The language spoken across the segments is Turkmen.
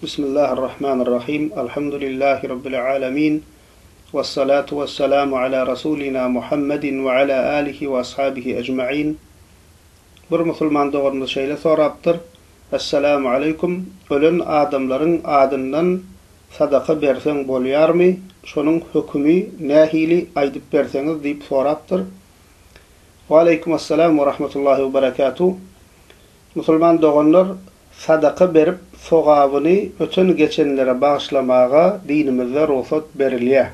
بسم الله الرحمن الرحيم الحمد لله رب العالمين والصلاة والسلام على رسولنا محمد وعلى آله وأصحابه أجمعين Bir musulman doğurunu şeyle soraptır. Esselamu aleyküm. Ölün adamların adından sadaka bersen bolyar mı? Şonun hükmü nehili aydıp berseniz deyip soraptır. Ve aleykümesselam ve rahmetullahi ve berekatuhu. Musulman doğunlar sadaka berip sogabını ötün geçenlere bağışlamağa dinimizde ruhsat berilýär.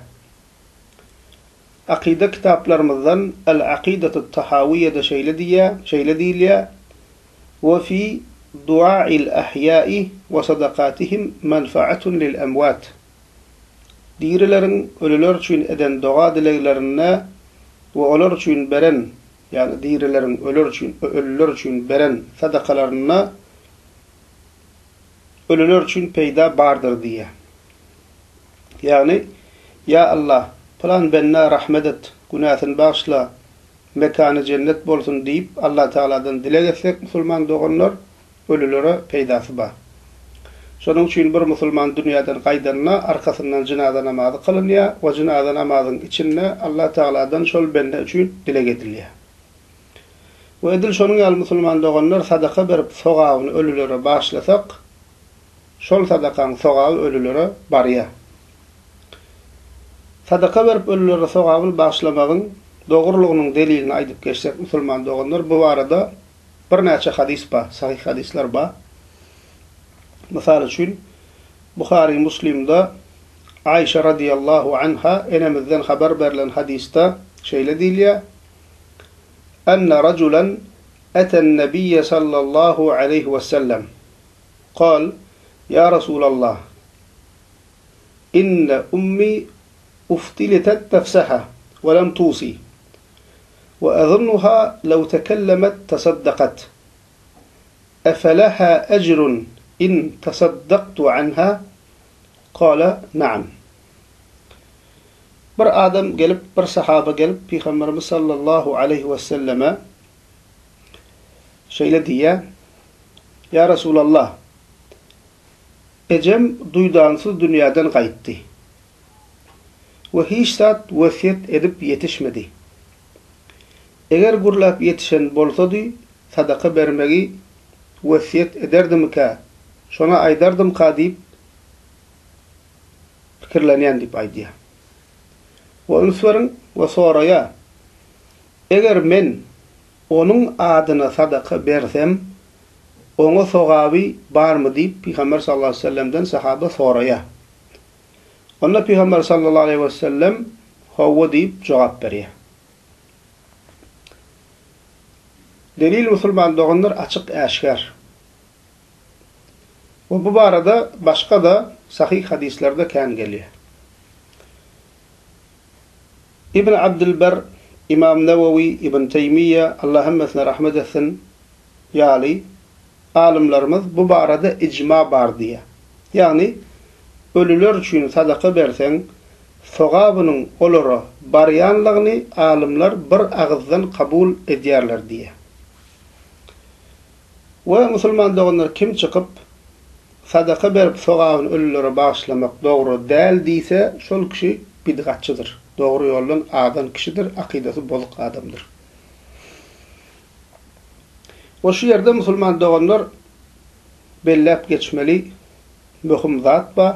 Akide kitaplarımızdan El-Akidetu Tahawiyye'de şeýle diýilýär. Ve fi du'a'il ahyai ve sadakatihim menfaatun lil emwat. Dirilerin ölüler üçin eden dua dileklerine ve olar üçin beren, yani dirilerin ölüler üçin beren sadakalarına ölüler üçin peýda bardır diye. Yani ya Allah falan benne rahmet et, günahını bağışla, mekanı cennet bolsun deyip Allah Teala'dan dile getsek musulman doğanlar ölülere peydası bar. Şonun üçin bir musulman dünyadan gaýdanna arkasından cenaza namazı kılınýar we cenaza namazının içinde Allah Teala'dan şol benne üçin dile gedilýär. Ve edil şonun ýaly musulman doğanlar sadaka berip sogabyny ölülere bağışlasak, şol sadakaň sogaby ölülere barýar. Sadaka berip ölülere sogaby bağışlamagyň dogrulygynyň delilini aýdyp geçsek musulman doğanlar bu arada bir näçe hadis bar, sahih hadisler bar. Mysal üçin Buhari Müslimde Ayşe radiyallahu anha enemizden haber berilen hadiste şeýle diýilýär: "Enne raculan eten nebiyye sallallahu aleyhi ve sellem. Qal: Ya Resulallah, inne ummi uftiletet nefseha ve lem tusi. وأظنها لو تكلمت تصدقت أفلها أجر إن تصدقت عنها قال نعم." Bir adam gelip, bir sahaba gelip Peygamberimiz sallallahu aleyhi ve selleme şeýle diýär: Ya Resulallah, ecem duydansız dünyadan gaýtdy ve hiç zat wesiýet edip yetişmedi. Eger gurlap yetişen bolsady, sadaka bermegi wesiýet ederdim-ka, şona aýdardım-ka diýip pikirlenýän diýip aýdýar. Ve ünswerin we soraýa, eger men onun adyna sadaka bersem, ona sogaby barmy diýip Peygamber sallallahu aleyhi ve sellemden sahaba soraýar. Onda Peygamber sallallahu aleyhi ve sellem hawa diýip jogap berýär. Delil musulman doğanlar açık aşkar. Ve bu arada başka da sahih hadislerde kan geliyor. İbn Abdülber, İmam Nevevi, İbn Teymiyye, Allahümmesine rahmet etsin, yali alimlerimiz bu arada icma bar diye. Yani ölüler üçün sadaka bersen sogabynyň olara barýanlygyny alimler bir agızdan kabul edýärler diye. Ve musulman doğanlar kim çıkıp sadaka berip sogabyny ölülere bağışlamak dogry däl diýse, şol kişi bidgatçydyr. Dogry ýoldan adan kişidir, akidesi bozuk adamdır. O şu yerde musulman doğanlar bellep geçmeli möhüm zat bar.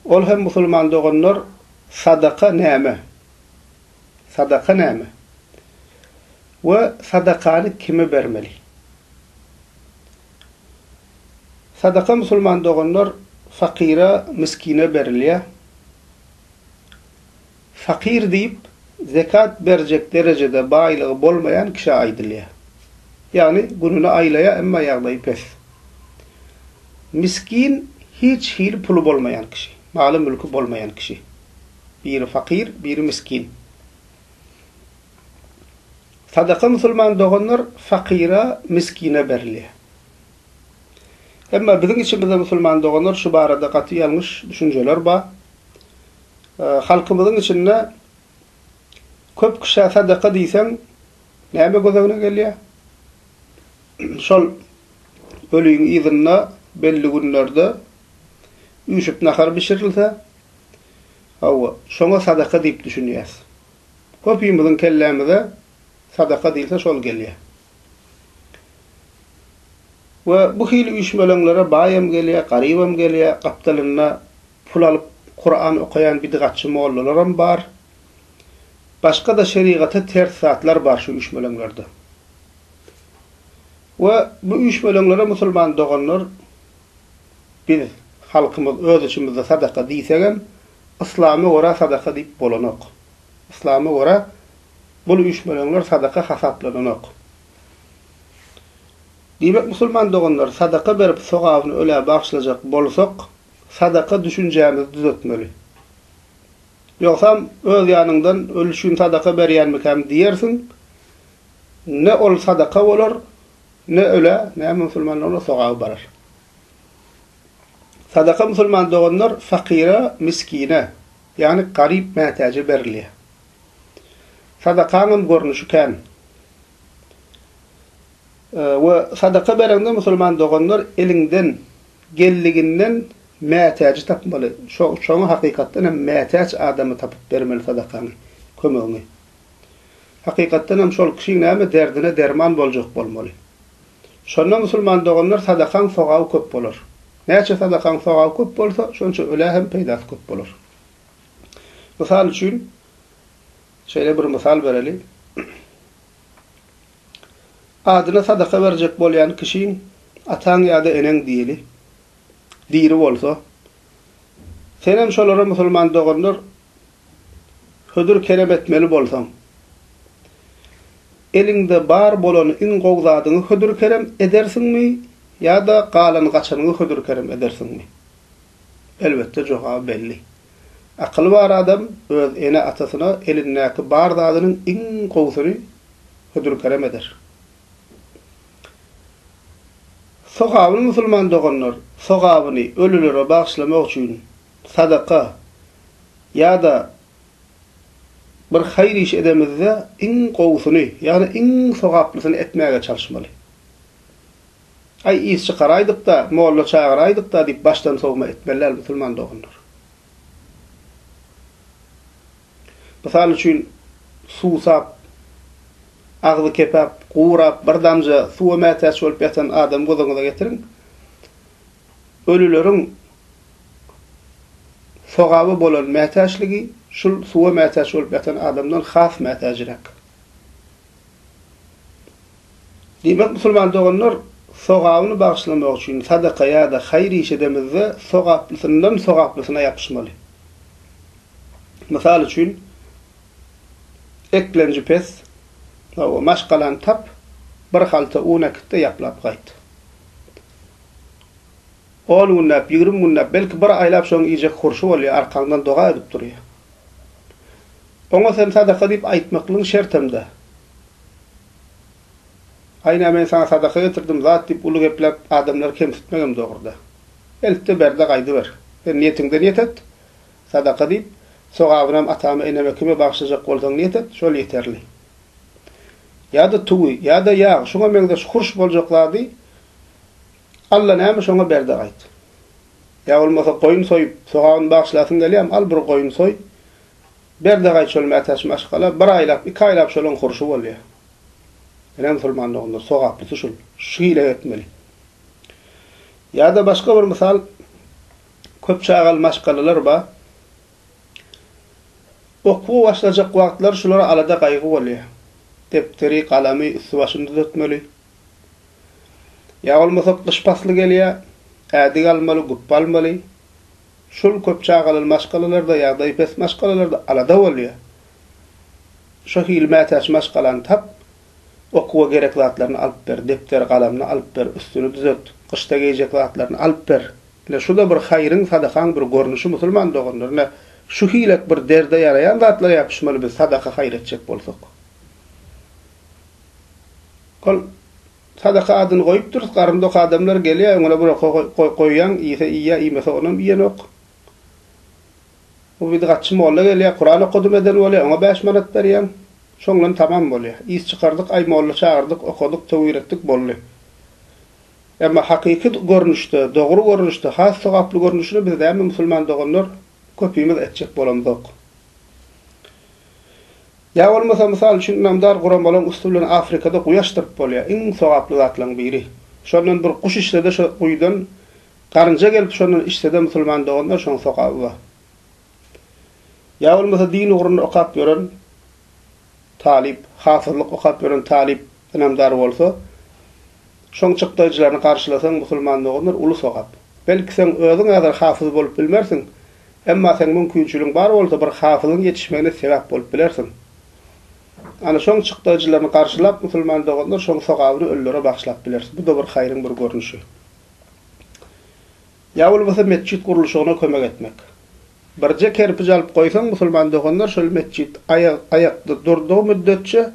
Ol hem musulman doğanlar sadaka näme? Sadaka näme? Ve sadakany kime bermeli? Sadaka musulman doğanlar fakira, miskine berilýär. Fakir diýip zekat berjek derecede baýlygy bolmayan kişi aýdylýar. Yani gününi aýlaýar, emma ýagdaýy pes. Miskin hiç hili pulu bolmayan kişi, maly mülkü bolmayan kişi. Biri fakir, biri miskin. Sadaka musulman doğanlar fakira, miskine berilýär. Emma bizim içimizde musulman doğanlar şu barada gaty ýalňyş düşünjeler bar. Halkymyzyň içinde köp kişi sadaka diýsen, näme gözüne gelýär? Şol ölüýün ýygyna belli günlerde üşüp nahar pişirilse, şoňa sadaka diýip düşünýäs. Köpüýümizin kellämide sadaka diýilse şol gelýär. Ve bu hil uyuşmalarına bayam gelýär, garibam gelýär, gapdalyna pul alyp Kur'an okuyan bidgatçy mollalaram bar. Başka da şeriata ters zatlar bar şu uyuşmalarında. Ve bu uyuşmalara musulman doganlar biz halkymyz öz içimizde sadaka diýsegem, İslam'a göre sadaka diýip bolanok. İslam'a göre bu uyuşmalar sadaka hasaplanok. Diýmek musulman doganlar sadaka berip sogabyny öle bagşlajak bolsak, sadaka düşünjämizi düzeltmeli. Ýoksa öz ýanyňdan ölüşün sadaka berýänmikäm diýersiň, ne ol sadaka bolar, ne öle, ne musulmanlara sogaby barar. Sadaka musulman doganlar fakira, miskine, yani garip mätäje berilýär. Sadakanyň görnüşi kän. Ve sadaka berende musulman doganlar elinden, gelliginden mätäji tapmaly. Şoňa hakykatdan hem mätäç adamy tapyp bermeli sadakany, kömegini. Hakykatdan hem şol kişiň näme derdine derman boljak bolmaly. Şonda musulman doganlar sadakaň sogaby köp bolar. Näçe sadakaň sogaby köp bolsa, şonça öle hem peýdasy köp bolar. Misal üçin şeýle bir misal bereli. Adyna sadaka berjek bolýan kişiň ataň ýa-da eneň diýili. Diri bolsa, senem şolara musulman doganlar hödür kerem etmeli bolsaň, elinde bar bolany in gowzadyny hödür kerem edersiňmi ýa-da galan gaçanyny hödür kerem edersiňmi? Elbetde jogaby belli. Akly bar adam öz ene atasyna elindäki bar zadynyň in gowsuny hödür kerem eder. Sogabyny musulman doganlar sogabyny ölülere bagşlamak üçin sadaka ýa-da bir hayır iş edemizde in gowsuny, ýani in sogaplysyny etmäge çalışmaly. Ay işçi qaraydyk da, molla çağıraydyk da diýip başdan sowma etmeler musulman doganlar. Misal üçin suwsap, agzy kepap, gurap, bir damja suwa mätäç bolup ýatan adam gozaňyza getirin. Ölüleriň sogaby bolan mätäçligi şul suwa mätäç bolup ýatan adamdan has mätäçirak. Diýmek musulman doganlar sogabyny bagşlamak üçin sadaka ýa-da haýr iş edemizde sogaplysyndan sogaplysyna ýapyşmaly. Misal üçin eklenji pes, o maşgalan tap, bir halta unakitde ýaplap gaýt. 10 günnäp, 20 günnäp, belki bir aýlap şoň iýjek hurşy bolýar, arkaňdan doga edip durýar. Oňa sen sadaka diýip aýtmaklyň şertemde. Aýna men sana sadaka getirdim zat diýip uly geplep adamlar kemsitmegem dogurda. Elbetde berde gaýdy ber. Sen niýetiňde niýet et, sadaka diýip sogabynam atamy eneme kime bagşlajak bolsaň niýet et, şol ýeterli. Ya da tuğu, ya da yağ, şuna mengde hurş boljaklady, Allah näme şoňa berdi gaýt. Ya olmasa goýun soýup, sogabyny bagşlasyň gelýär, al bir goýun soý, berdi gaýt şol mätäç maşgala, bir aýlap, 2 aýlap şolaň hurşy bolýar. Ene musulmanlygynda sogaply şul, şeýle etmeli. Ya da başga bir misal, köp çagal maşgalalar bar. Okuw başlajak wagtlar şulara alada gaýgy bolýar. Defteri, kalamy, üstübaşyny düzeltmeli. Ya olmasa dış pasly gelýär, ädik almaly, gup almaly. Şol köp çagaly maşgalalarda ýa-da ipes maşgalalarda alada bolýar. Şo hilmätäç maşgalany tap, okuwa gerek zatlaryny alyp ber, defter, galamny alyp ber, üstüni düzelt, gyşda geýjek zatlaryny alyp ber. Ine şuda bir haýryň, sadakaň bir görnüşi musulman doganlaryna şu hilek bir derde ýarayan zatlara ýapyşmaly biz sadaka haýr etjek bolsak. Kol sadaka adyny goýup durýar, garynda adamlar gelýär, oňa bir goýýan, ýese ýa ýemese onam ýenok. O bidgatçy molla gelýär, Kur'an okudum eden bolýar, oňa 5 manat berýän, şoňlan tamam bolýar. Ýys çykardyk, ay molla çağırdyk, okudyk, tewir etdik boldy. Emma hakyky görnüşde, dogry görnüşde, has sowaply görnüşde biz de musulman doganlar köpüýmiz etjek bolamdyk. Ya bolmasa mysal üçin namdar Guran bolan ustulyny Afrikada guýaşdyryp bolýar. Iň sowaply zatlaryň biri. Şondan bir kuş işlede şu guýdan garynja gelip şondan işlede musulman doganlar şoň sokaby bar. Ya bolmasa din ugrunda okap ýören talip, hafızlyk okap ýören talip namdar bolsa, şoň çykdyjylaryny garşylasaň musulman doganlar uly sokap. Belki sen özüň azar hafyz bolup bilmersiň, emma sen mümkinçiligiň bar bolsa bir hafyzyň ýetişmegine sebäp bolup bilersiň. Ana şoň çykdyjylaryny garşylap musulman doganlar şoň sokabyny öllere bagşlap bilersiň. Bu da bir haýryň bir görnüşi. Ya bolmasa mescit gurulşygyna kömek etmek. Birje kerpiç alyp goýsaň musulman doganlar şol mescit ayakda durduğu müddetçe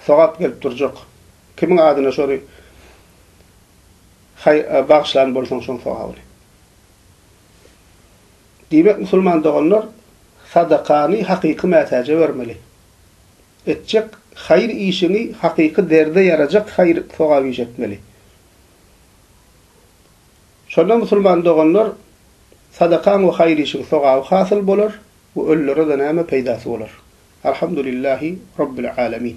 sokap gelip durjak. Kimin adyna şory bagşlan bolsaň şoň sokaby. Diýmek musulman doganlar sadakany hakyky mätäje bermeli. Etjek hayır işini hakyky derde yarajak hayır sogaby etmeli. Şonda musulman doganlar sadakan we hayır işini sogaby hasyl bolar, bu öllere de näme peýdasy bolar. Alhamdulillahi rabbil alamin.